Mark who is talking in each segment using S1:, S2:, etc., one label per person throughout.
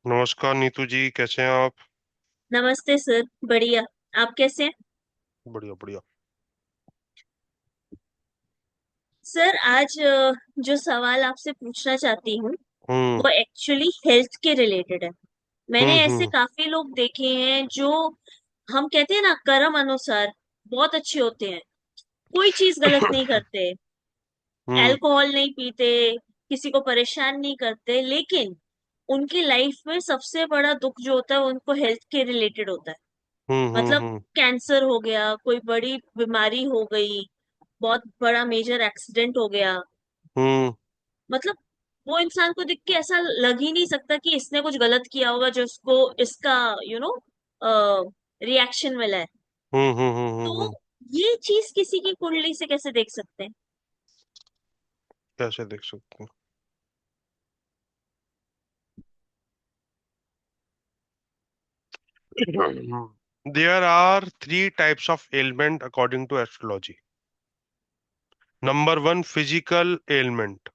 S1: नमस्कार नीतू जी, कैसे हैं आप?
S2: नमस्ते सर। बढ़िया। आप कैसे हैं?
S1: बढ़िया बढ़िया।
S2: सर आज जो सवाल आपसे पूछना चाहती हूँ
S1: हम्म
S2: वो एक्चुअली हेल्थ के रिलेटेड है। मैंने ऐसे
S1: हम्म।
S2: काफी लोग देखे हैं जो हम कहते हैं ना कर्म अनुसार बहुत अच्छे होते हैं, कोई चीज गलत नहीं करते,
S1: हम्म
S2: अल्कोहल नहीं पीते, किसी को परेशान नहीं करते, लेकिन उनकी लाइफ में सबसे बड़ा दुख जो होता है वो उनको हेल्थ के रिलेटेड होता है। मतलब
S1: हम्म।
S2: कैंसर हो गया, कोई बड़ी बीमारी हो गई, बहुत बड़ा मेजर एक्सीडेंट हो गया।
S1: हम्म।
S2: मतलब वो इंसान को देख के ऐसा लग ही नहीं सकता कि इसने कुछ गलत किया होगा जो उसको इसका यू नो रिएक्शन मिला है। तो ये चीज किसी की कुंडली से कैसे देख सकते हैं?
S1: कैसे देख सकते हैं? There are three types of element according to astrology. Number one, physical element,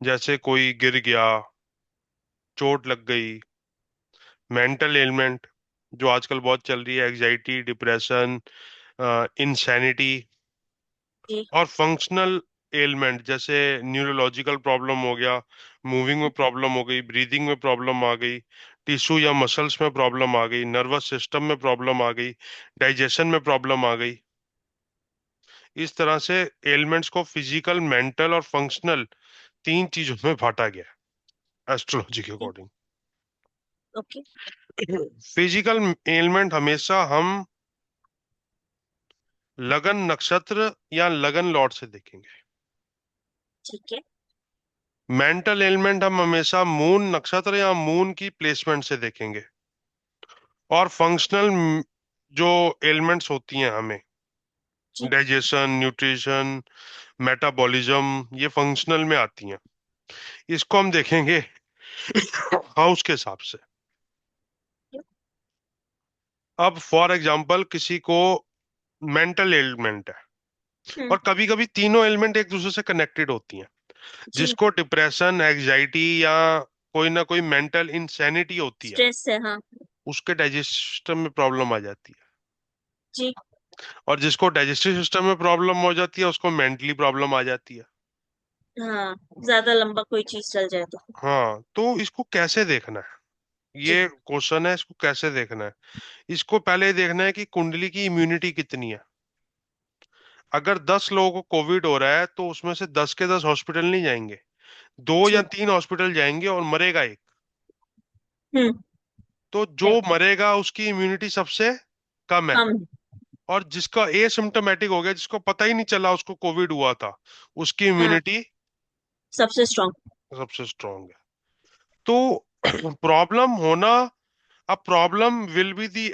S1: जैसे कोई गिर गया, चोट लग गई। मेंटल एलिमेंट, जो आजकल बहुत चल रही है, एग्जाइटी, डिप्रेशन, इंसैनिटी।
S2: जी।
S1: और फंक्शनल एलिमेंट, जैसे न्यूरोलॉजिकल प्रॉब्लम हो गया, मूविंग में प्रॉब्लम हो गई, ब्रीदिंग में प्रॉब्लम आ गई, टिश्यू या मसल्स में प्रॉब्लम आ गई, नर्वस सिस्टम में प्रॉब्लम आ गई, डाइजेशन में प्रॉब्लम आ गई। इस तरह से एलिमेंट्स को फिजिकल, मेंटल और फंक्शनल तीन चीजों में बांटा गया है एस्ट्रोलॉजी के अकॉर्डिंग।
S2: ओके।
S1: फिजिकल एलिमेंट हमेशा हम लगन नक्षत्र या लगन लॉर्ड से देखेंगे।
S2: ठीक है।
S1: मेंटल एलिमेंट हम हमेशा मून नक्षत्र या मून की प्लेसमेंट से देखेंगे। और फंक्शनल जो एलिमेंट्स होती हैं हमें,
S2: जी।
S1: डाइजेशन, न्यूट्रिशन, मेटाबॉलिज्म, ये फंक्शनल में आती हैं। इसको हम देखेंगे हाउस के हिसाब से। अब फॉर एग्जांपल किसी को मेंटल एलिमेंट है,
S2: हम्म।
S1: और कभी कभी तीनों एलिमेंट एक दूसरे से कनेक्टेड होती हैं।
S2: जी।
S1: जिसको डिप्रेशन, एग्जाइटी या कोई ना कोई मेंटल इंसैनिटी होती है,
S2: स्ट्रेस है, हाँ।
S1: उसके डाइजेस्ट सिस्टम में प्रॉब्लम आ जाती है।
S2: जी।
S1: और जिसको डाइजेस्टिव सिस्टम में प्रॉब्लम हो जाती है, उसको मेंटली प्रॉब्लम आ जाती है।
S2: हाँ, ज्यादा लंबा कोई चीज चल जाए तो।
S1: हाँ, तो इसको कैसे देखना है?
S2: जी।
S1: ये क्वेश्चन है, इसको कैसे देखना है? इसको पहले देखना है कि कुंडली की इम्यूनिटी कितनी है। अगर 10 लोगों को कोविड हो रहा है तो उसमें से 10 के 10 हॉस्पिटल नहीं जाएंगे, दो या
S2: जी।
S1: तीन हॉस्पिटल जाएंगे और मरेगा एक।
S2: हम्म।
S1: तो जो मरेगा उसकी इम्यूनिटी सबसे कम है।
S2: कम है।
S1: और जिसका एसिम्टोमेटिक हो गया, जिसको पता ही नहीं चला उसको कोविड हुआ था, उसकी
S2: हाँ,
S1: इम्यूनिटी
S2: सबसे स्ट्रांग।
S1: सबसे स्ट्रांग है। तो प्रॉब्लम होना, अब problem will be the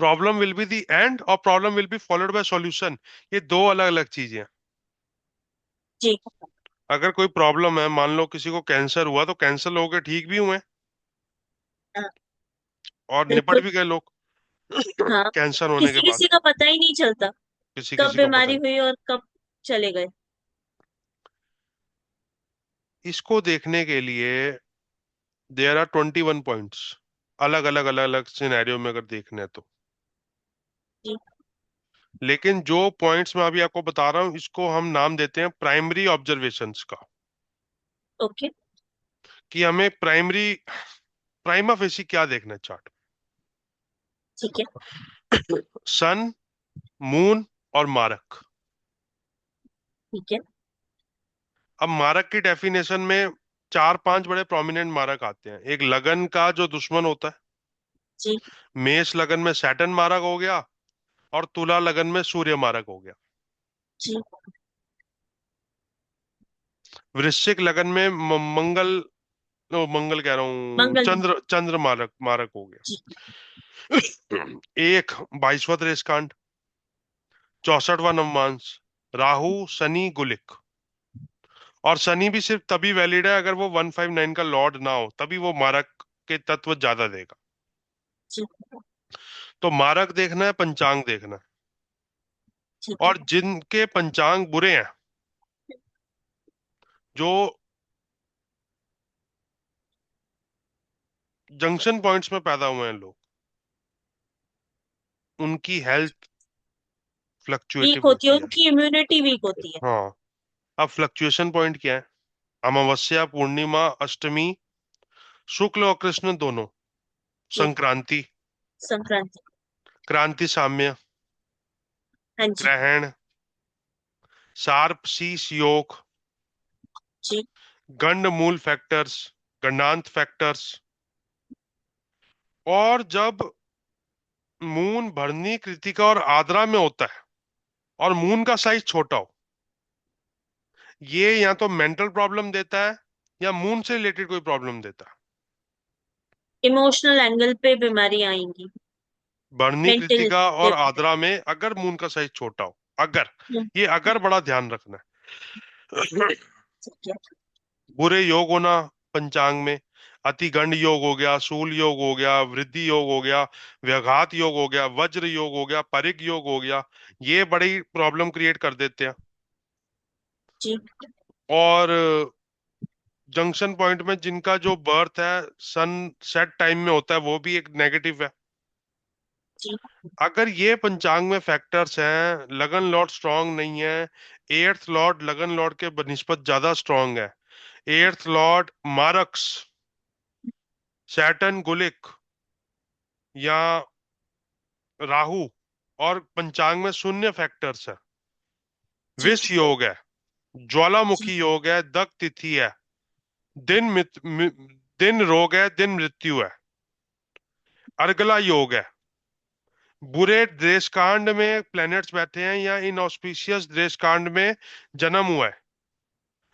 S1: problem will be the end, और problem will be followed by solution. ये दो अलग अलग चीजें हैं।
S2: जी।
S1: अगर कोई प्रॉब्लम है, मान लो किसी को कैंसर हुआ, तो कैंसर लोगों के ठीक भी हुए
S2: हाँ,
S1: और निपट
S2: बिल्कुल।
S1: भी गए लोग
S2: हाँ,
S1: कैंसर होने के
S2: किसी
S1: बाद।
S2: किसी का पता ही नहीं चलता
S1: किसी
S2: कब
S1: किसी को पता
S2: बीमारी
S1: नहीं।
S2: हुई और कब चले गए।
S1: इसको देखने के लिए देयर आर 21 पॉइंट्स, अलग अलग अलग अलग सिनेरियो में अगर देखना है तो।
S2: जी।
S1: लेकिन जो पॉइंट्स मैं अभी आपको बता रहा हूं, इसको हम नाम देते हैं प्राइमरी ऑब्जर्वेशंस का।
S2: ओके।
S1: कि हमें प्राइमरी, प्राइमा फेसी क्या देखना है चार्ट।
S2: ठीक है।
S1: सन, मून और मारक।
S2: ठीक है।
S1: अब मारक की डेफिनेशन में चार पांच बड़े प्रोमिनेंट मारक आते हैं। एक लगन का जो दुश्मन होता है,
S2: जी।
S1: मेष लगन में सैटर्न मारक हो गया, और तुला लगन में सूर्य मारक हो गया।
S2: जी।
S1: वृश्चिक लगन में मंगल, मंगल कह रहा हूँ,
S2: मंगल।
S1: चंद्र चंद्र मारक मारक हो
S2: जी।
S1: गया। एक 22वां कांड, 64वां नवमांश, राहु, शनि, गुलिक। और शनि भी सिर्फ तभी वैलिड है अगर वो 159 का लॉर्ड ना हो, तभी वो मारक के तत्व ज्यादा देगा।
S2: जी।
S1: तो मारक देखना है, पंचांग देखना है।
S2: ठीक है।
S1: और जिनके पंचांग बुरे हैं, जो जंक्शन पॉइंट्स में पैदा हुए हैं लोग, उनकी हेल्थ
S2: वीक
S1: फ्लक्चुएटिव
S2: होती है,
S1: होती है।
S2: उनकी इम्यूनिटी वीक होती है।
S1: हाँ। अब फ्लक्चुएशन पॉइंट क्या है? अमावस्या, पूर्णिमा, अष्टमी, शुक्ल और कृष्ण दोनों,
S2: जी।
S1: संक्रांति,
S2: संक्रांति।
S1: क्रांति साम्य,
S2: हाँ जी।
S1: ग्रहण, शार्प शीश योग,
S2: जी।
S1: गंड मूल फैक्टर्स, गंडांत फैक्टर्स। और जब मून भरनी, कृतिका और आद्रा में होता है और मून का साइज छोटा हो, ये या तो मेंटल प्रॉब्लम देता है या मून से रिलेटेड कोई प्रॉब्लम देता है।
S2: इमोशनल एंगल पे बीमारी आएंगी।
S1: भरनी,
S2: मेंटल
S1: कृतिका और
S2: लेवल पे।
S1: आद्रा में अगर मून का साइज छोटा हो, अगर,
S2: हम्म,
S1: ये अगर बड़ा ध्यान रखना है।
S2: ठीक है।
S1: बुरे योग होना पंचांग में, अति गंड योग हो गया, शूल योग हो गया, वृद्धि योग हो गया, व्याघात योग हो गया, वज्र योग हो गया, परिग योग हो गया, ये बड़ी प्रॉब्लम क्रिएट कर देते हैं।
S2: जी।
S1: और जंक्शन पॉइंट में जिनका जो बर्थ है सन सेट टाइम में होता है, वो भी एक नेगेटिव है।
S2: जी।
S1: अगर ये पंचांग में फैक्टर्स हैं, लगन लॉर्ड स्ट्रांग नहीं है, एट्थ लॉर्ड लगन लॉर्ड के बनिस्पत ज्यादा स्ट्रांग है, एट्थ लॉर्ड मारक्स, सैटर्न गुलिक या राहु, और पंचांग में शून्य फैक्टर्स है,
S2: जी।
S1: विष योग है,
S2: जी।
S1: ज्वालामुखी योग है, दक तिथि है, दिन रोग है, दिन मृत्यु है, अर्गला योग है, बुरे देशकांड में प्लैनेट्स बैठे हैं या इन ऑस्पिशियस देशकांड में जन्म हुआ है,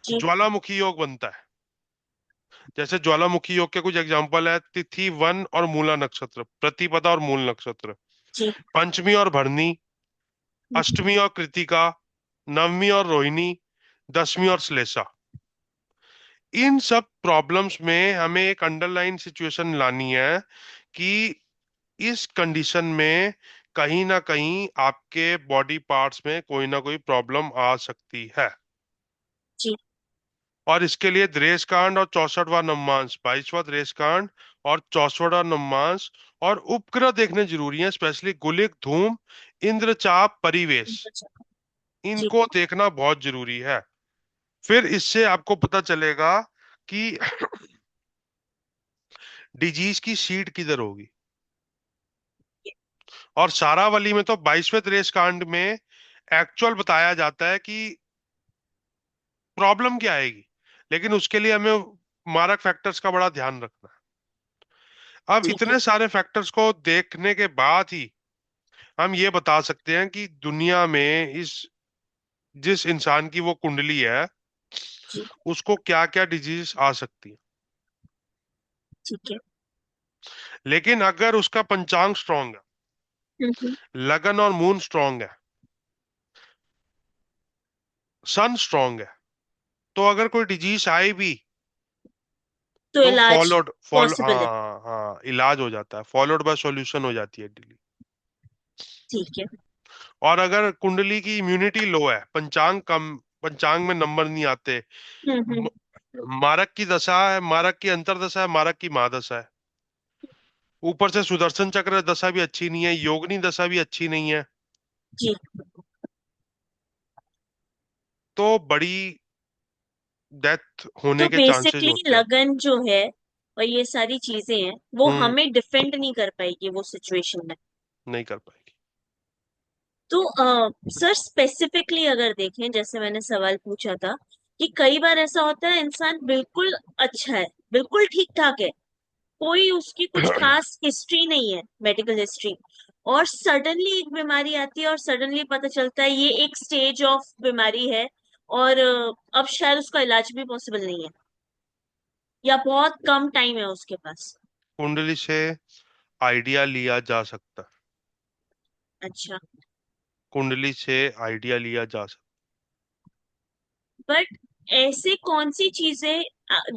S2: जी।
S1: ज्वालामुखी योग बनता है। जैसे ज्वालामुखी योग के कुछ एग्जांपल है, तिथि वन और मूला नक्षत्र, प्रतिपदा और मूल नक्षत्र,
S2: जी।
S1: पंचमी और भरनी, अष्टमी और कृतिका, नवमी और रोहिणी, दसवीं और श्लेषा। इन सब प्रॉब्लम्स में हमें एक अंडरलाइन सिचुएशन लानी है कि इस कंडीशन में कहीं ना कहीं आपके बॉडी पार्ट्स में कोई ना कोई प्रॉब्लम आ सकती है।
S2: जी।
S1: और इसके लिए द्रेष कांड और 64वां नवमांश, 22वां द्रेष कांड और 64वां नवमांश और उपग्रह देखने जरूरी है, स्पेशली गुलिक, धूम, इंद्रचाप, परिवेश,
S2: जी।
S1: इनको देखना बहुत जरूरी है। फिर इससे आपको पता चलेगा कि डिजीज की सीड किधर होगी। और सारावली में तो 22वें त्रेस कांड में एक्चुअल बताया जाता है कि प्रॉब्लम क्या आएगी, लेकिन उसके लिए हमें मारक फैक्टर्स का बड़ा ध्यान रखना है। अब
S2: ठीक है।
S1: इतने सारे फैक्टर्स को देखने के बाद ही हम ये बता सकते हैं कि दुनिया में इस जिस इंसान की वो कुंडली है,
S2: जी।
S1: उसको क्या क्या डिजीज आ सकती है।
S2: ठीक है।
S1: लेकिन अगर उसका पंचांग स्ट्रांग है,
S2: हम्म।
S1: लगन और मून स्ट्रांग है, सन स्ट्रांग है, तो अगर कोई डिजीज आए भी
S2: तो
S1: तो
S2: इलाज
S1: फॉलो
S2: पॉसिबल है।
S1: हाँ हाँ, इलाज हो जाता है, फॉलोड बाय सॉल्यूशन हो जाती है डिलीट।
S2: ठीक है।
S1: और अगर कुंडली की इम्यूनिटी लो है, पंचांग कम, पंचांग में नंबर नहीं आते,
S2: हम्म।
S1: म- मारक की दशा है, मारक की अंतरदशा है, मारक की महादशा है, ऊपर से सुदर्शन चक्र दशा भी अच्छी नहीं है, योगिनी दशा भी अच्छी नहीं है,
S2: जी।
S1: तो बड़ी डेथ
S2: तो
S1: होने के चांसेस
S2: बेसिकली
S1: होते हैं।
S2: लगन जो है और ये सारी चीजें हैं वो
S1: हम्म।
S2: हमें डिफेंड नहीं कर पाएगी वो सिचुएशन में।
S1: नहीं कर पाएगी।
S2: तो सर स्पेसिफिकली अगर देखें, जैसे मैंने सवाल पूछा था कि कई बार ऐसा होता है इंसान बिल्कुल अच्छा है, बिल्कुल ठीक ठाक है, कोई उसकी कुछ खास हिस्ट्री नहीं है, मेडिकल हिस्ट्री, और सडनली एक बीमारी आती है और सडनली पता चलता है ये एक स्टेज ऑफ बीमारी है और अब शायद उसका इलाज भी पॉसिबल नहीं है या बहुत कम टाइम है उसके पास।
S1: कुंडली से आइडिया लिया जा सकता है,
S2: अच्छा।
S1: कुंडली से आइडिया लिया जा सकता
S2: बट ऐसे कौन सी चीजें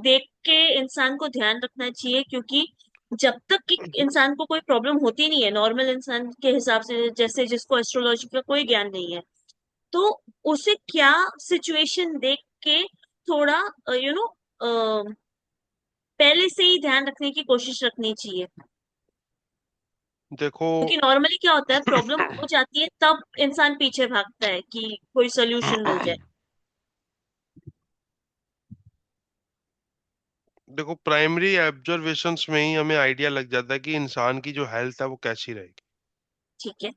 S2: देख के इंसान को ध्यान रखना चाहिए, क्योंकि जब तक कि इंसान को कोई प्रॉब्लम होती नहीं है नॉर्मल इंसान के हिसाब से, जैसे जिसको एस्ट्रोलॉजी का कोई ज्ञान नहीं है, तो उसे क्या सिचुएशन देख के थोड़ा पहले से ही ध्यान रखने की कोशिश रखनी चाहिए।
S1: देखो।
S2: क्योंकि नॉर्मली क्या होता है, प्रॉब्लम हो जाती है तब इंसान पीछे भागता है कि कोई सोल्यूशन मिल जाए।
S1: देखो, प्राइमरी ऑब्जर्वेशंस में ही हमें आइडिया लग जाता है कि इंसान की जो हेल्थ है वो कैसी रहेगी।
S2: ठीक है।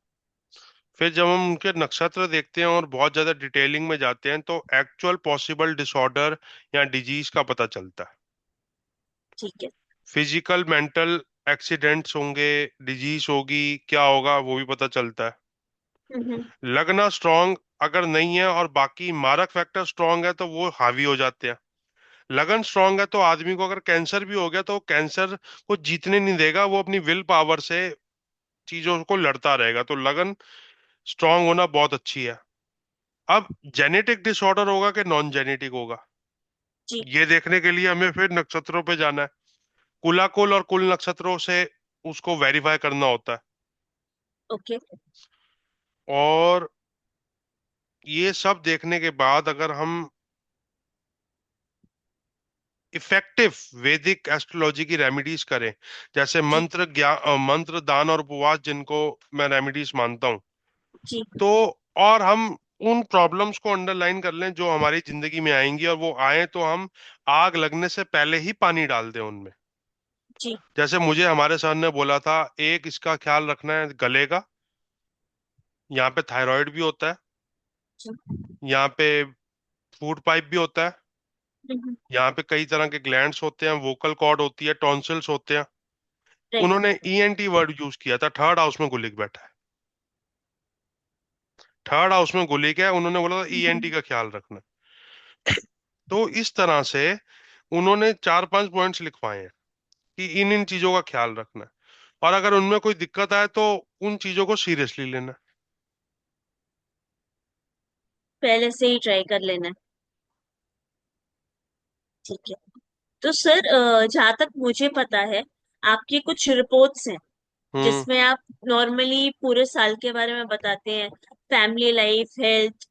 S1: फिर जब हम उनके नक्षत्र देखते हैं और बहुत ज्यादा डिटेलिंग में जाते हैं तो एक्चुअल पॉसिबल डिसऑर्डर या डिजीज का पता चलता है।
S2: ठीक है।
S1: फिजिकल मेंटल एक्सीडेंट्स होंगे, डिजीज होगी, क्या होगा वो भी पता चलता है।
S2: हम्म।
S1: लगना स्ट्रांग अगर नहीं है और बाकी मारक फैक्टर स्ट्रांग है तो वो हावी हो जाते हैं। लगन स्ट्रांग है तो आदमी को अगर कैंसर भी हो गया तो कैंसर को जीतने नहीं देगा, वो अपनी विल पावर से चीजों को लड़ता रहेगा। तो लगन स्ट्रांग होना बहुत अच्छी है। अब जेनेटिक डिसऑर्डर होगा कि नॉन जेनेटिक होगा,
S2: जी।
S1: ये देखने के लिए हमें फिर नक्षत्रों पे जाना है। कुलाकुल और कुल नक्षत्रों से उसको वेरीफाई करना होता है।
S2: ओके।
S1: और ये सब देखने के बाद अगर हम इफेक्टिव वैदिक एस्ट्रोलॉजी की रेमेडीज करें, जैसे
S2: जी।
S1: मंत्र दान और उपवास, जिनको मैं रेमेडीज मानता हूं,
S2: जी।
S1: तो और हम उन प्रॉब्लम्स को अंडरलाइन कर लें जो हमारी जिंदगी में आएंगी, और वो आए तो हम आग लगने से पहले ही पानी डाल दें उनमें।
S2: जी।
S1: जैसे मुझे हमारे सर ने बोला था, एक इसका ख्याल रखना है गले का, यहाँ पे थायराइड भी होता है,
S2: जी।
S1: यहाँ पे फूड पाइप भी होता है, यहाँ पे कई तरह के ग्लैंड्स होते हैं, वोकल कॉर्ड होती है, टॉन्सिल्स होते हैं।
S2: राइट।
S1: उन्होंने ईएनटी वर्ड यूज किया था, थर्ड हाउस में गुलिक बैठा है। थर्ड हाउस में गुलिक है, उन्होंने बोला था ईएनटी का ख्याल रखना। तो इस तरह से उन्होंने 4-5 पॉइंट्स लिखवाए हैं कि इन इन चीजों का ख्याल रखना है, और अगर उनमें कोई दिक्कत आए तो उन चीजों को सीरियसली लेना है।
S2: पहले से ही ट्राई कर लेना है। ठीक है। तो सर, जहाँ तक मुझे पता है, आपकी कुछ रिपोर्ट्स हैं
S1: हम्म।
S2: जिसमें आप नॉर्मली पूरे साल के बारे में बताते हैं, फैमिली लाइफ, हेल्थ,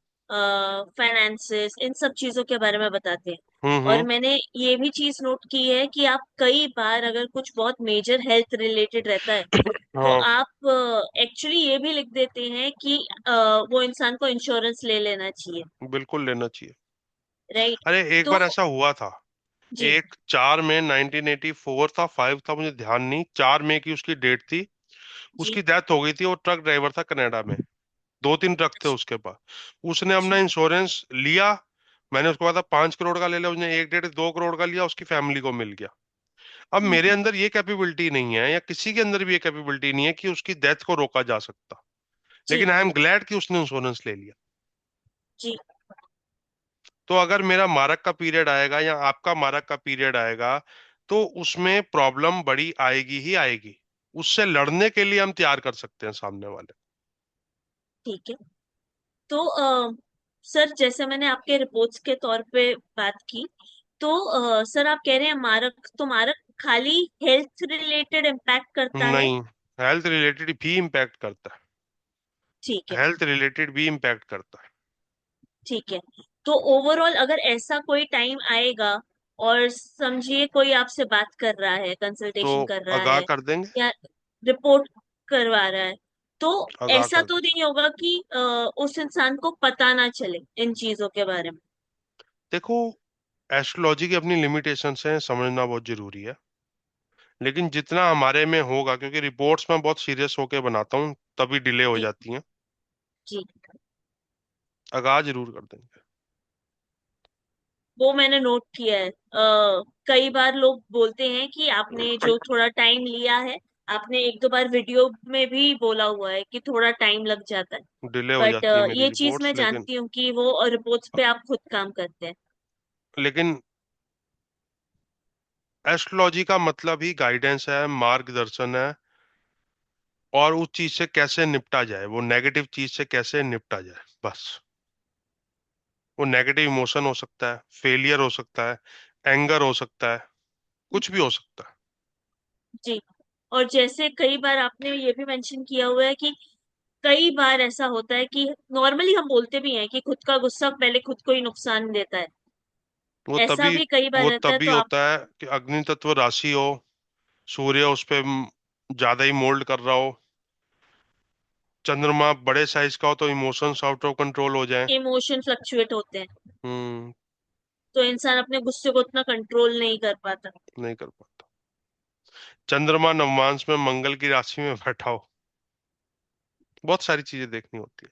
S2: फाइनेंसेस, इन सब चीजों के बारे में बताते हैं। और
S1: हम्म।
S2: मैंने ये भी चीज नोट की है कि आप कई बार अगर कुछ बहुत मेजर हेल्थ रिलेटेड रहता है तो
S1: हाँ,
S2: आप एक्चुअली ये भी लिख देते हैं कि अ, वो इंसान को इंश्योरेंस ले लेना चाहिए।
S1: बिल्कुल लेना चाहिए।
S2: राइट।
S1: अरे एक
S2: तो
S1: बार ऐसा हुआ था।
S2: जी।
S1: 1 4 मई 1984 था, 5 था, मुझे ध्यान नहीं, 4 मई की उसकी डेट थी।
S2: जी।
S1: उसकी डेथ हो गई थी। वो ट्रक ड्राइवर था कनाडा में, 2-3 ट्रक थे उसके पास। उसने अपना
S2: जी।
S1: इंश्योरेंस लिया। मैंने उसको कहा था 5 करोड़ का ले लिया, उसने 1 1.5 2 करोड़ का लिया, उसकी फैमिली को मिल गया। अब मेरे
S2: हम्म।
S1: अंदर ये कैपेबिलिटी नहीं है, या किसी के अंदर भी ये कैपेबिलिटी नहीं है कि उसकी डेथ को रोका जा सकता।
S2: जी।
S1: लेकिन आई एम ग्लैड कि उसने इंश्योरेंस ले लिया।
S2: जी।
S1: तो अगर मेरा मारक का पीरियड आएगा या आपका मारक का पीरियड आएगा, तो उसमें प्रॉब्लम बड़ी आएगी ही आएगी। उससे लड़ने के लिए हम तैयार कर सकते हैं सामने वाले।
S2: ठीक है। तो सर, जैसे मैंने आपके रिपोर्ट्स के तौर पे बात की, तो सर आप कह रहे हैं मारक, तो मारक खाली हेल्थ रिलेटेड इम्पैक्ट करता है?
S1: नहीं, हेल्थ रिलेटेड भी इम्पैक्ट करता
S2: ठीक
S1: है।
S2: है।
S1: हेल्थ रिलेटेड भी इम्पैक्ट करता है।
S2: ठीक है। तो ओवरऑल अगर ऐसा कोई टाइम आएगा और समझिए कोई आपसे बात कर रहा है,
S1: तो
S2: कंसल्टेशन कर रहा
S1: आगाह
S2: है
S1: कर देंगे।
S2: या रिपोर्ट करवा रहा है, तो
S1: आगाह
S2: ऐसा
S1: कर
S2: तो
S1: देंगे।
S2: नहीं होगा कि उस इंसान को पता ना चले इन चीजों के बारे में?
S1: देखो, एस्ट्रोलॉजी की अपनी लिमिटेशंस हैं, समझना बहुत जरूरी है। लेकिन जितना हमारे में होगा, क्योंकि रिपोर्ट्स मैं बहुत सीरियस होके बनाता हूँ, तभी डिले हो
S2: जी।
S1: जाती हैं।
S2: जी।
S1: आगाह जरूर कर देंगे।
S2: वो मैंने नोट किया है। कई बार लोग बोलते हैं कि आपने जो थोड़ा टाइम लिया है, आपने एक दो बार वीडियो में भी बोला हुआ है कि थोड़ा टाइम लग जाता है।
S1: डिले हो
S2: बट
S1: जाती है मेरी
S2: ये चीज
S1: रिपोर्ट्स,
S2: मैं
S1: लेकिन
S2: जानती हूँ कि वो रिपोर्ट्स पे आप खुद काम करते हैं।
S1: लेकिन एस्ट्रोलॉजी का मतलब ही गाइडेंस है, मार्गदर्शन है। और उस चीज से कैसे निपटा जाए, वो नेगेटिव चीज से कैसे निपटा जाए, बस। वो नेगेटिव इमोशन हो सकता है, फेलियर हो सकता है, एंगर हो सकता है, कुछ भी हो सकता है।
S2: जी। और जैसे कई बार आपने ये भी मेंशन किया हुआ है कि कई बार ऐसा होता है कि नॉर्मली हम बोलते भी हैं कि खुद का गुस्सा पहले खुद को ही नुकसान देता है।
S1: वो
S2: ऐसा
S1: तभी
S2: भी कई बार
S1: वो
S2: रहता है,
S1: तभी
S2: तो आप।
S1: होता है कि अग्नि तत्व राशि हो, सूर्य उस पे ज्यादा ही मोल्ड कर रहा हो, चंद्रमा बड़े साइज का हो तो इमोशंस आउट ऑफ कंट्रोल हो जाए।
S2: इमोशन फ्लक्चुएट होते हैं,
S1: हम्म।
S2: तो इंसान अपने गुस्से को उतना कंट्रोल नहीं कर पाता।
S1: नहीं कर पाता। चंद्रमा नवमांश में मंगल की राशि में बैठा हो, बहुत सारी चीजें देखनी होती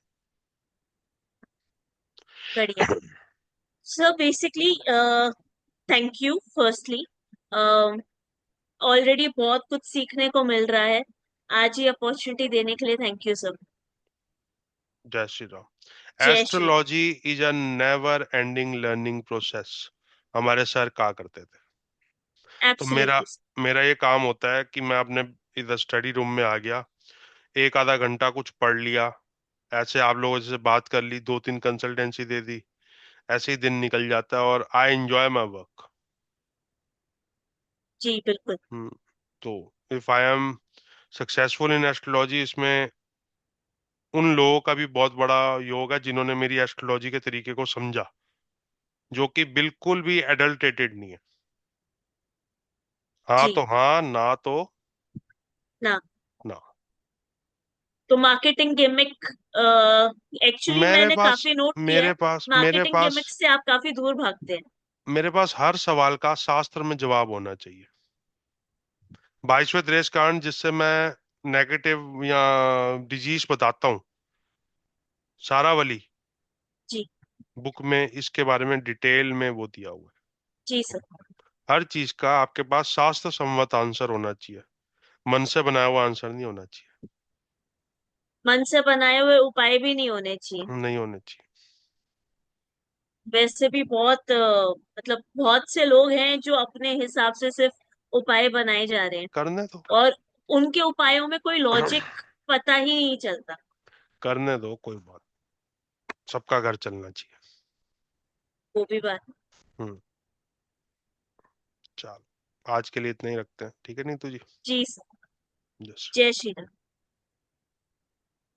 S2: बढ़िया।
S1: है।
S2: Sir basically thank you firstly, already बहुत कुछ सीखने को मिल रहा है। आज ही अपॉर्चुनिटी देने के लिए थैंक यू सर।
S1: जय श्री राम।
S2: जय Shri Ram.
S1: Astrology is a never ending learning process, हमारे सर कहा करते थे। तो मेरा
S2: एब्सोल्युटली।
S1: मेरा ये काम होता है कि मैं अपने इधर स्टडी रूम में आ गया, एक आधा घंटा कुछ पढ़ लिया, ऐसे आप लोगों से बात कर ली, दो तीन कंसल्टेंसी दे दी, ऐसे ही दिन निकल जाता है और आई एंजॉय माई वर्क।
S2: जी बिल्कुल।
S1: हम्म। तो if I am successful in astrology, इसमें उन लोगों का भी बहुत बड़ा योग है जिन्होंने मेरी एस्ट्रोलॉजी के तरीके को समझा, जो कि बिल्कुल भी एडल्टेटेड नहीं है। हाँ
S2: जी।
S1: तो हाँ, ना तो
S2: ना।
S1: ना।
S2: तो मार्केटिंग गिमिक, एक्चुअली
S1: मेरे
S2: मैंने
S1: पास
S2: काफी नोट किया है,
S1: मेरे पास मेरे
S2: मार्केटिंग
S1: पास
S2: गिमिक से आप काफी दूर भागते हैं।
S1: मेरे पास हर सवाल का शास्त्र में जवाब होना चाहिए। 22वें त्रेस कांड, जिससे मैं नेगेटिव या डिजीज बताता हूँ, सारावली
S2: जी।
S1: बुक में इसके बारे में डिटेल में वो दिया हुआ है।
S2: जी सर।
S1: हर चीज का आपके पास शास्त्र सम्मत आंसर होना चाहिए, मन से बनाया हुआ आंसर नहीं होना चाहिए।
S2: मन से बनाए हुए उपाय भी नहीं होने चाहिए।
S1: नहीं होने चाहिए।
S2: वैसे भी बहुत मतलब बहुत से लोग हैं जो अपने हिसाब से सिर्फ उपाय बनाए जा रहे हैं,
S1: करने दो।
S2: और उनके उपायों में कोई लॉजिक पता ही नहीं चलता।
S1: करने दो, कोई बात। सबका घर चलना चाहिए।
S2: वो भी बात।
S1: हम्म। चलो, आज के लिए इतना ही रखते हैं, ठीक है नीतू जी?
S2: जी सर।
S1: जय श्री
S2: जय
S1: राम।
S2: श्री राम।